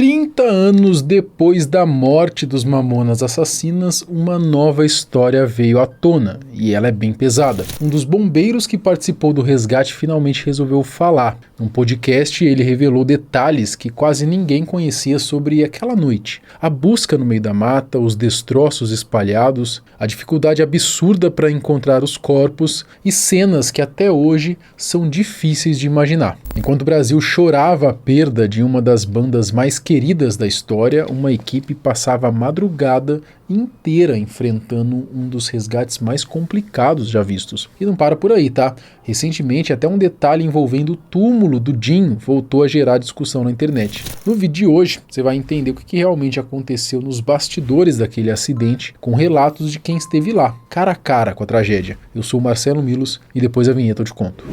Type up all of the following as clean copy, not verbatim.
30 anos depois da morte dos Mamonas Assassinas, uma nova história veio à tona, e ela é bem pesada. Um dos bombeiros que participou do resgate finalmente resolveu falar. Num podcast, ele revelou detalhes que quase ninguém conhecia sobre aquela noite. A busca no meio da mata, os destroços espalhados, a dificuldade absurda para encontrar os corpos e cenas que até hoje são difíceis de imaginar. Enquanto o Brasil chorava a perda de uma das bandas mais queridas da história, uma equipe passava a madrugada inteira enfrentando um dos resgates mais complicados já vistos. E não para por aí, tá? Recentemente, até um detalhe envolvendo o túmulo do Dinho voltou a gerar discussão na internet. No vídeo de hoje, você vai entender o que realmente aconteceu nos bastidores daquele acidente, com relatos de quem esteve lá, cara a cara com a tragédia. Eu sou o Marcelo Milos e depois a vinheta eu te conto.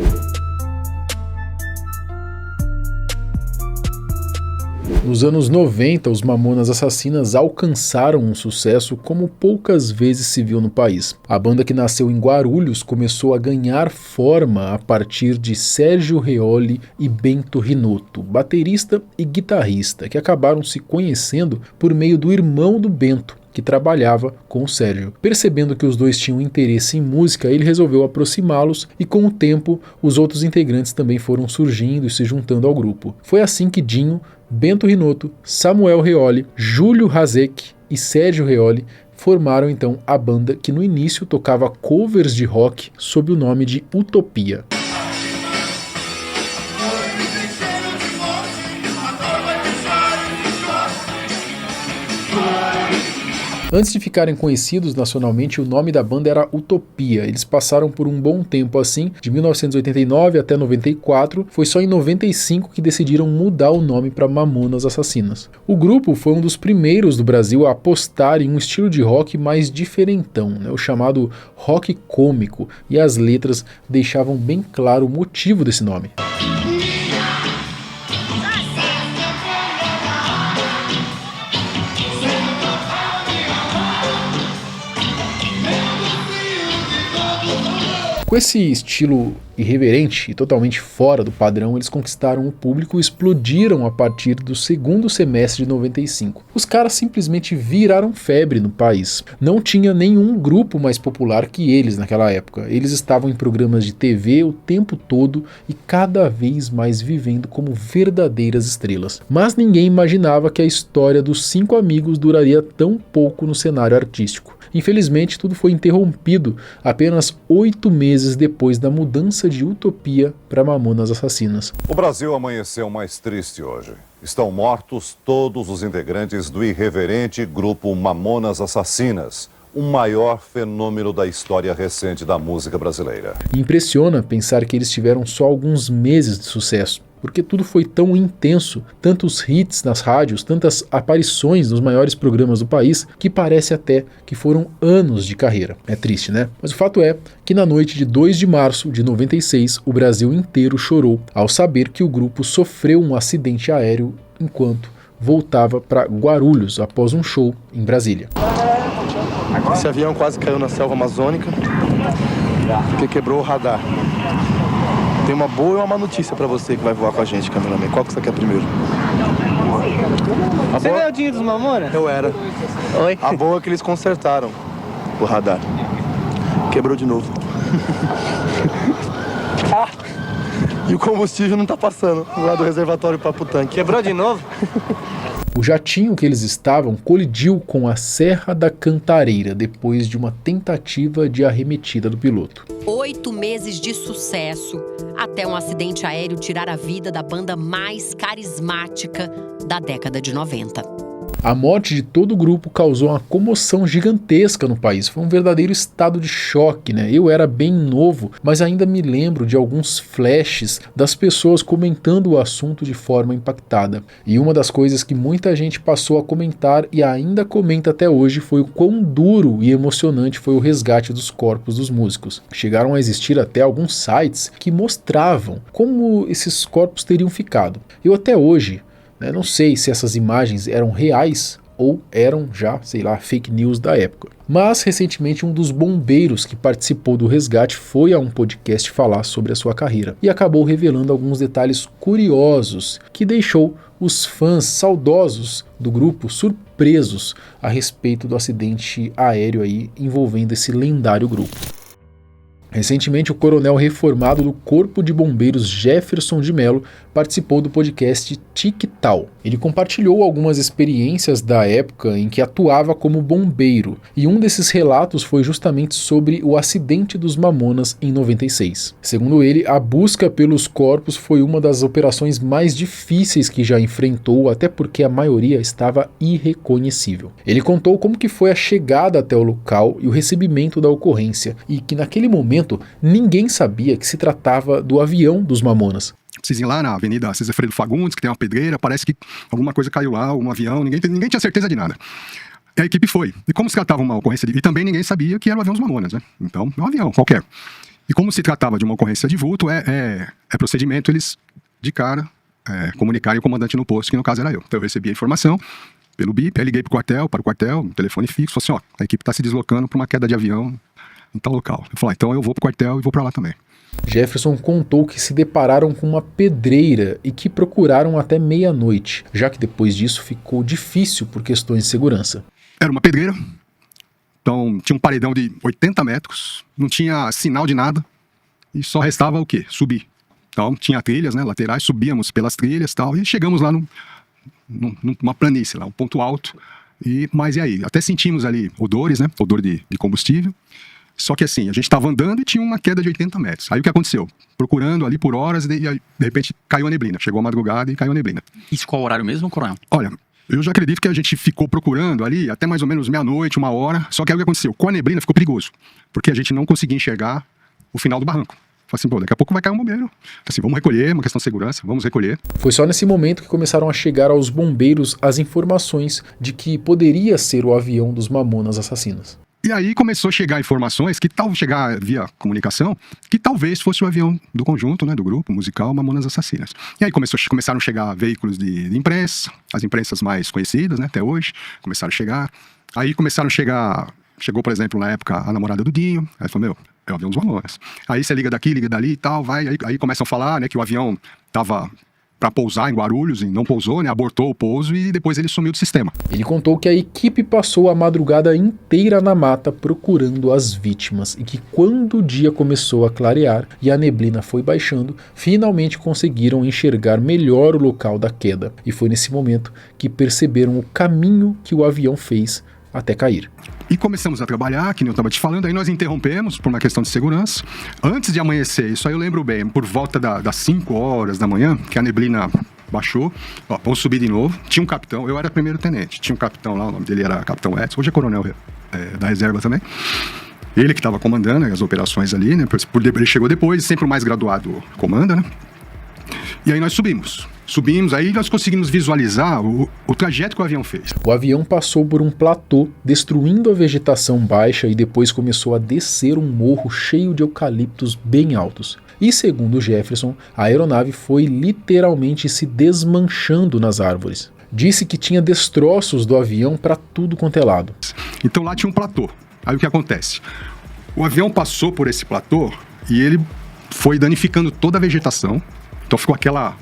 Nos anos 90, os Mamonas Assassinas alcançaram um sucesso como poucas vezes se viu no país. A banda, que nasceu em Guarulhos, começou a ganhar forma a partir de Sérgio Reoli e Bento Rinotto, baterista e guitarrista, que acabaram se conhecendo por meio do irmão do Bento, que trabalhava com o Sérgio. Percebendo que os dois tinham interesse em música, ele resolveu aproximá-los e com o tempo os outros integrantes também foram surgindo e se juntando ao grupo. Foi assim que Dinho, Bento Rinotto, Samuel Reoli, Júlio Razek e Sérgio Reoli formaram então a banda, que no início tocava covers de rock sob o nome de Utopia. Antes de ficarem conhecidos nacionalmente, o nome da banda era Utopia. Eles passaram por um bom tempo assim, de 1989 até 94. Foi só em 95 que decidiram mudar o nome para Mamonas Assassinas. O grupo foi um dos primeiros do Brasil a apostar em um estilo de rock mais diferentão, o chamado rock cômico, e as letras deixavam bem claro o motivo desse nome. Com esse estilo irreverente e totalmente fora do padrão, eles conquistaram o público e explodiram a partir do segundo semestre de 95. Os caras simplesmente viraram febre no país. Não tinha nenhum grupo mais popular que eles naquela época. Eles estavam em programas de TV o tempo todo e cada vez mais vivendo como verdadeiras estrelas. Mas ninguém imaginava que a história dos 5 amigos duraria tão pouco no cenário artístico. Infelizmente, tudo foi interrompido apenas 8 meses depois da mudança de Utopia para Mamonas Assassinas. O Brasil amanheceu mais triste hoje. Estão mortos todos os integrantes do irreverente grupo Mamonas Assassinas, o maior fenômeno da história recente da música brasileira. Impressiona pensar que eles tiveram só alguns meses de sucesso, porque tudo foi tão intenso, tantos hits nas rádios, tantas aparições nos maiores programas do país, que parece até que foram anos de carreira. É triste, né? Mas o fato é que na noite de 2 de março de 96, o Brasil inteiro chorou ao saber que o grupo sofreu um acidente aéreo enquanto voltava para Guarulhos após um show em Brasília. Esse avião quase caiu na selva amazônica porque quebrou o radar. Tem uma boa e uma má notícia pra você que vai voar com a gente, cameraman. Qual que você quer primeiro? Você ganhou o dinheiro dos Mamonas? Eu era. Oi? A boa é que eles consertaram o radar. Quebrou de novo. E o combustível não tá passando lá do reservatório para pro tanque. Quebrou de novo? O jatinho que eles estavam colidiu com a Serra da Cantareira depois de uma tentativa de arremetida do piloto. 8 meses de sucesso até um acidente aéreo tirar a vida da banda mais carismática da década de 90. A morte de todo o grupo causou uma comoção gigantesca no país. Foi um verdadeiro estado de choque, Eu era bem novo, mas ainda me lembro de alguns flashes das pessoas comentando o assunto de forma impactada. E uma das coisas que muita gente passou a comentar e ainda comenta até hoje foi o quão duro e emocionante foi o resgate dos corpos dos músicos. Chegaram a existir até alguns sites que mostravam como esses corpos teriam ficado. Eu até hoje não sei se essas imagens eram reais ou eram já, sei lá, fake news da época. Mas, recentemente, um dos bombeiros que participou do resgate foi a um podcast falar sobre a sua carreira e acabou revelando alguns detalhes curiosos que deixou os fãs saudosos do grupo surpresos a respeito do acidente aéreo aí envolvendo esse lendário grupo. Recentemente, o coronel reformado do Corpo de Bombeiros Jefferson de Mello participou do podcast TikTok. Ele compartilhou algumas experiências da época em que atuava como bombeiro, e um desses relatos foi justamente sobre o acidente dos Mamonas em 96. Segundo ele, a busca pelos corpos foi uma das operações mais difíceis que já enfrentou, até porque a maioria estava irreconhecível. Ele contou como que foi a chegada até o local e o recebimento da ocorrência, e que naquele momento ninguém sabia que se tratava do avião dos Mamonas. Preciso ir lá na Avenida César Freire Fagundes, que tem uma pedreira, parece que alguma coisa caiu lá, um avião, ninguém tinha certeza de nada. E a equipe foi. E como se tratava uma ocorrência e também ninguém sabia que era o avião dos Mamonas, né? Então, é um avião qualquer. E como se tratava de uma ocorrência de vulto, é procedimento eles, de cara, comunicarem o comandante no posto, que no caso era eu. Então eu recebi a informação pelo BIP, aí liguei para o quartel, um telefone fixo, falei assim, ó, a equipe está se deslocando para uma queda de avião em tal local. Eu falei, então eu vou pro quartel e vou pra lá também. Jefferson contou que se depararam com uma pedreira e que procuraram até meia-noite, já que depois disso ficou difícil por questões de segurança. Era uma pedreira, então tinha um paredão de 80 metros, não tinha sinal de nada e só restava o quê? Subir. Então tinha trilhas, né, laterais, subíamos pelas trilhas e tal, e chegamos lá numa planície, lá, um ponto alto. Mas e aí? Até sentimos ali odores, né, odor de combustível. Só que assim, a gente estava andando e tinha uma queda de 80 metros. Aí o que aconteceu? Procurando ali por horas e de repente caiu a neblina. Chegou a madrugada e caiu a neblina. Isso qual horário mesmo, coronel? Olha, eu já acredito que a gente ficou procurando ali até mais ou menos meia-noite, 1h. Só que aí o que aconteceu? Com a neblina ficou perigoso. Porque a gente não conseguia enxergar o final do barranco. Falei assim, pô, daqui a pouco vai cair um bombeiro. Assim, vamos recolher, uma questão de segurança, vamos recolher. Foi só nesse momento que começaram a chegar aos bombeiros as informações de que poderia ser o avião dos Mamonas Assassinas. E aí começou a chegar informações, chegar via comunicação, que talvez fosse o avião do conjunto, né, do grupo musical Mamonas Assassinas. E aí começaram a chegar veículos de imprensa, as imprensas mais conhecidas, né, até hoje, começaram a chegar. Aí chegou, por exemplo, na época, a namorada do Dinho, aí falou, é o avião dos Mamonas. Aí você liga daqui, liga dali e tal, aí começam a falar, né, que o avião estava para pousar em Guarulhos e não pousou, né, abortou o pouso e depois ele sumiu do sistema. Ele contou que a equipe passou a madrugada inteira na mata procurando as vítimas e que quando o dia começou a clarear e a neblina foi baixando, finalmente conseguiram enxergar melhor o local da queda. E foi nesse momento que perceberam o caminho que o avião fez até cair. E começamos a trabalhar, que nem eu estava te falando, aí nós interrompemos por uma questão de segurança. Antes de amanhecer, isso aí eu lembro bem, por volta das 5 horas da manhã, que a neblina baixou, vamos subir de novo. Tinha um capitão, eu era primeiro-tenente, tinha um capitão lá, o nome dele era Capitão Edson, hoje é coronel da reserva também. Ele que estava comandando as operações ali, né? Ele chegou depois, sempre o mais graduado comanda, né? E aí nós subimos, aí nós conseguimos visualizar o trajeto que o avião fez. O avião passou por um platô, destruindo a vegetação baixa e depois começou a descer um morro cheio de eucaliptos bem altos. E segundo Jefferson, a aeronave foi literalmente se desmanchando nas árvores. Disse que tinha destroços do avião para tudo quanto é lado. Então lá tinha um platô. Aí o que acontece? O avião passou por esse platô e ele foi danificando toda a vegetação. Então ficou aquela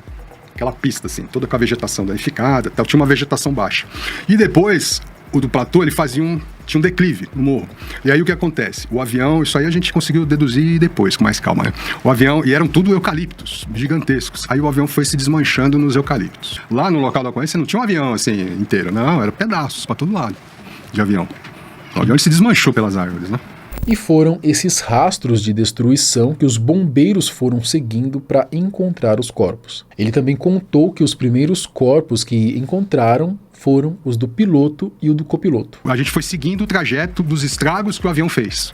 pista, assim, toda com a vegetação danificada, tal, tinha uma vegetação baixa. E depois, o do platô, ele tinha um declive no morro. E aí o que acontece? O avião, isso aí a gente conseguiu deduzir depois, com mais calma, né? O avião, e eram tudo eucaliptos, gigantescos. Aí o avião foi se desmanchando nos eucaliptos. Lá no local da ocorrência não tinha um avião, assim, inteiro, não, era pedaços para todo lado de avião. O avião ele se desmanchou pelas árvores, né? E foram esses rastros de destruição que os bombeiros foram seguindo para encontrar os corpos. Ele também contou que os primeiros corpos que encontraram foram os do piloto e o do copiloto. A gente foi seguindo o trajeto dos estragos que o avião fez.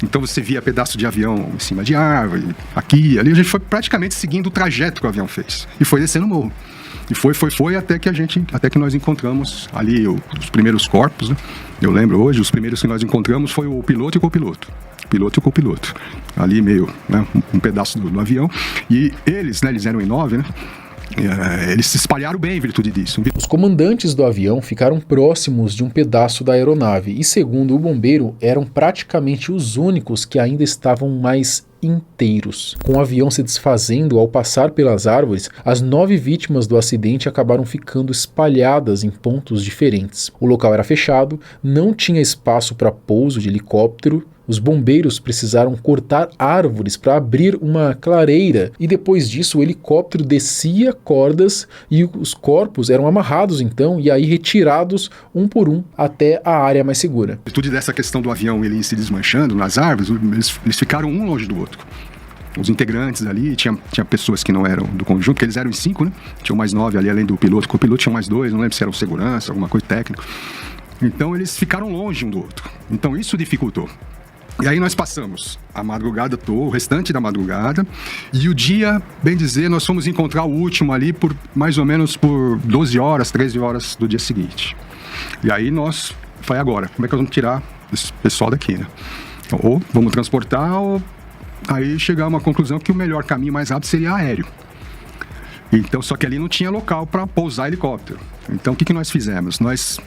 Então você via pedaço de avião em cima de árvore, aqui, ali. A gente foi praticamente seguindo o trajeto que o avião fez. E foi descendo o morro. E foi até que nós encontramos ali os primeiros corpos, né? Eu lembro hoje, os primeiros que nós encontramos foi o piloto e o copiloto. Piloto e o copiloto. Ali meio, né, um pedaço do avião. E eles, né, eles eram em 9, né? Eles se espalharam bem em virtude disso. Os comandantes do avião ficaram próximos de um pedaço da aeronave e, segundo o bombeiro, eram praticamente os únicos que ainda estavam mais inteiros. Com o avião se desfazendo ao passar pelas árvores, as 9 vítimas do acidente acabaram ficando espalhadas em pontos diferentes. O local era fechado, não tinha espaço para pouso de helicóptero. Os bombeiros precisaram cortar árvores para abrir uma clareira e depois disso o helicóptero descia cordas e os corpos eram amarrados então e aí retirados um por um até a área mais segura. Em virtude dessa questão do avião ele se desmanchando nas árvores, eles ficaram um longe do outro. Os integrantes ali, tinha pessoas que não eram do conjunto, que eles eram em 5, né? Tinham mais 9 ali além do piloto, com o piloto tinha mais 2, não lembro se eram segurança, alguma coisa técnica. Então eles ficaram longe um do outro. Então isso dificultou. E aí nós passamos a madrugada toda, o restante da madrugada, e o dia, bem dizer, nós fomos encontrar o último ali por mais ou menos por 12 horas, 13 horas do dia seguinte. E aí nós, foi agora, como é que nós vamos tirar esse pessoal daqui, né? Ou vamos transportar, ou aí chegar a uma conclusão que o melhor caminho mais rápido seria aéreo. Então, só que ali não tinha local para pousar helicóptero. Então o que nós fizemos? Nós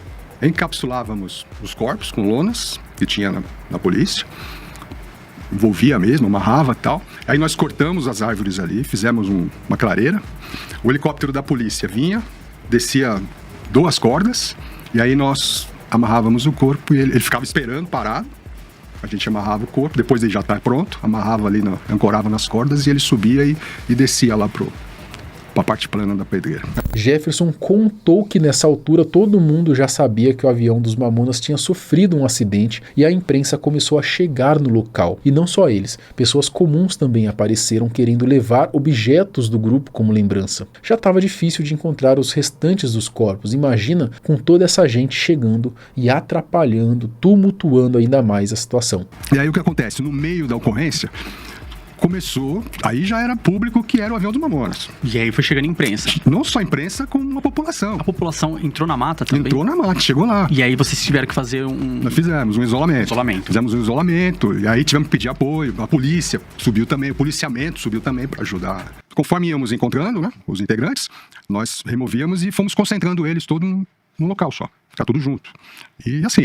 encapsulávamos os corpos com lonas que tinha na polícia, envolvia mesmo, amarrava e tal. Aí nós cortamos as árvores ali, fizemos uma clareira. O helicóptero da polícia vinha, descia 2 cordas, e aí nós amarrávamos o corpo e ele ficava esperando, parado. A gente amarrava o corpo, depois ele já está pronto, amarrava ali, ancorava nas cordas e ele subia e descia lá para a parte plana da pedreira. Jefferson contou que nessa altura todo mundo já sabia que o avião dos Mamonas tinha sofrido um acidente e a imprensa começou a chegar no local. E não só eles, pessoas comuns também apareceram querendo levar objetos do grupo como lembrança. Já estava difícil de encontrar os restantes dos corpos, imagina com toda essa gente chegando e atrapalhando, tumultuando ainda mais a situação. E aí o que acontece? No meio da ocorrência, começou, aí já era público que era o avião dos Mamonas. E aí foi chegando a imprensa. Não só a imprensa, como a população. A população entrou na mata também? Entrou na mata, chegou lá. E aí vocês tiveram que fazer Nós fizemos um isolamento. Fizemos um isolamento, e aí tivemos que pedir apoio. A polícia subiu também, o policiamento subiu também para ajudar. Conforme íamos encontrando, né, os integrantes, nós removíamos e fomos concentrando eles todos num local só. Ficar tudo junto. E assim,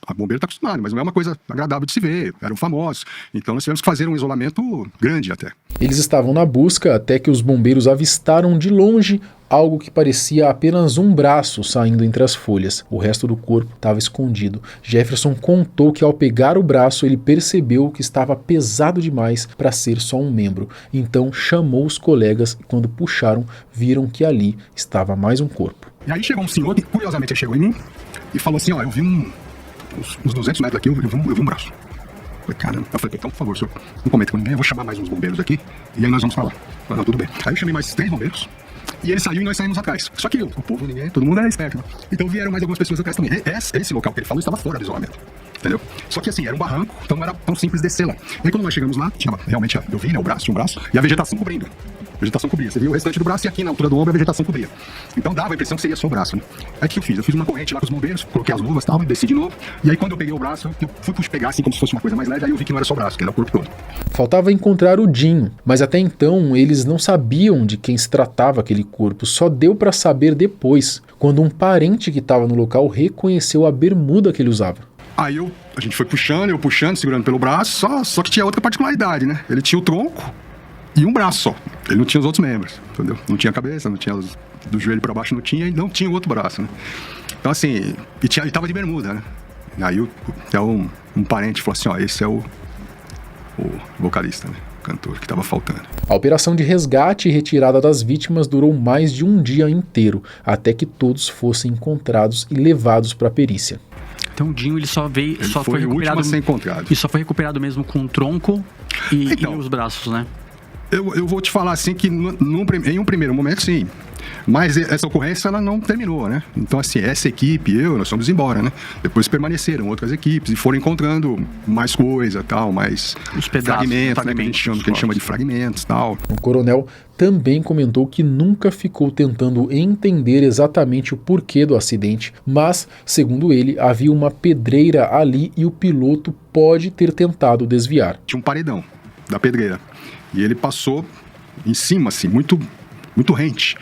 a bombeira está acostumada, mas não é uma coisa agradável de se ver, eram famosos. Então nós tivemos que fazer um isolamento grande até. Eles estavam na busca até que os bombeiros avistaram de longe algo que parecia apenas um braço saindo entre as folhas. O resto do corpo estava escondido. Jefferson contou que ao pegar o braço ele percebeu que estava pesado demais para ser só um membro. Então chamou os colegas e quando puxaram, viram que ali estava mais um corpo. E aí chegou um senhor que curiosamente chegou em mim e falou assim, ó, eu vi uns 200 metros daqui, eu vi um braço. Eu falei, caramba. Eu falei, então, por favor, senhor, não comenta com ninguém, eu vou chamar mais uns bombeiros aqui e aí nós vamos falar. Falei, não, tudo bem. Aí eu chamei mais 3 bombeiros e ele saiu e nós saímos atrás. Só que o povo, todo mundo era esperto, né? Então vieram mais algumas pessoas atrás também. Esse local que ele falou estava fora do isolamento. Entendeu? Só que assim, era um barranco, então não era tão simples descer lá. E aí quando nós chegamos lá, tinha realmente, eu vi, né, o braço, tinha um braço, e a vegetação cobrindo. A vegetação cobria. Você viu o restante do braço e aqui na altura do ombro a vegetação cobria. Então dava a impressão que seria só o braço, né? Aí o que eu fiz? Eu fiz uma corrente lá com os bombeiros, coloquei as luvas e tal, e desci de novo. E aí quando eu peguei o braço, eu fui pegar assim como se fosse uma coisa mais leve, aí eu vi que não era só o braço, que era o corpo todo. Faltava encontrar o Dinho, mas até então eles não sabiam de quem se tratava aquele corpo, só deu para saber depois, quando um parente que estava no local reconheceu a bermuda que ele usava. Aí a gente foi puxando, segurando pelo braço, só que tinha outra particularidade, né? Ele tinha o tronco e um braço só. Ele não tinha os outros membros, entendeu? Não tinha cabeça, não tinha do joelho para baixo, não tinha, e não tinha o outro braço, né? Então assim, e tava de bermuda, né? Aí um parente falou assim, ó, esse é o vocalista, né? O cantor que tava faltando. A operação de resgate e retirada das vítimas durou mais de um dia inteiro, até que todos fossem encontrados e levados para a perícia. Então o Dinho ele só foi recuperado. O último a ser encontrado. E só foi recuperado mesmo com o tronco e os braços, né? Eu vou te falar assim que em um primeiro momento sim, mas essa ocorrência ela não terminou, né? Então assim, essa equipe nós fomos embora, né? Depois permaneceram outras equipes e foram encontrando mais coisa, tal, mais os pedaços, fragmentos, né? Que a gente chama de fragmentos, tal. O coronel também comentou que nunca ficou tentando entender exatamente o porquê do acidente, mas, segundo ele, havia uma pedreira ali e o piloto pode ter tentado desviar. Tinha um paredão da pedreira. E ele passou em cima, assim, muito muito rente.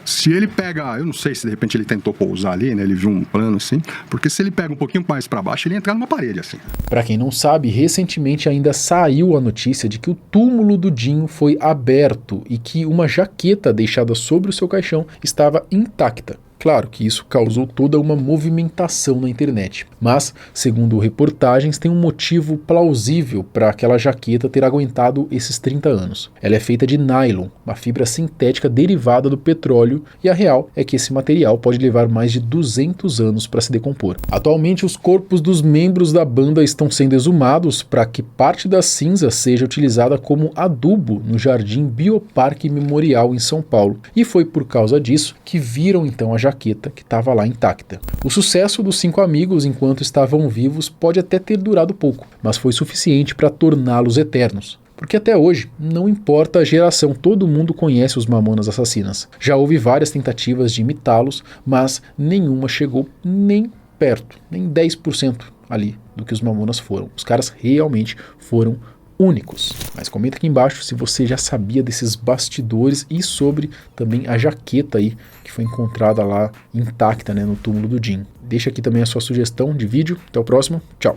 Se ele pega, eu não sei se de repente ele tentou pousar ali, né? Ele viu um plano assim, porque se ele pega um pouquinho mais para baixo, ele ia entrar numa parede assim. Para quem não sabe, recentemente ainda saiu a notícia de que o túmulo do Dinho foi aberto e que uma jaqueta deixada sobre o seu caixão estava intacta. Claro que isso causou toda uma movimentação na internet, mas, segundo reportagens, tem um motivo plausível para aquela jaqueta ter aguentado esses 30 anos. Ela é feita de nylon, uma fibra sintética derivada do petróleo, e a real é que esse material pode levar mais de 200 anos para se decompor. Atualmente, os corpos dos membros da banda estão sendo exumados para que parte da cinza seja utilizada como adubo no Jardim Bioparque Memorial em São Paulo, e foi por causa disso que viram então a jaqueta que estava lá intacta. O sucesso dos 5 amigos enquanto estavam vivos pode até ter durado pouco, mas foi suficiente para torná-los eternos. Porque até hoje, não importa a geração, todo mundo conhece os Mamonas Assassinas. Já houve várias tentativas de imitá-los, mas nenhuma chegou nem perto, nem 10% ali do que os Mamonas foram. Os caras realmente foram únicos. Mas comenta aqui embaixo se você já sabia desses bastidores e sobre também a jaqueta aí que foi encontrada lá intacta, né, no túmulo do Jim. Deixa aqui também a sua sugestão de vídeo. Até o próximo. Tchau.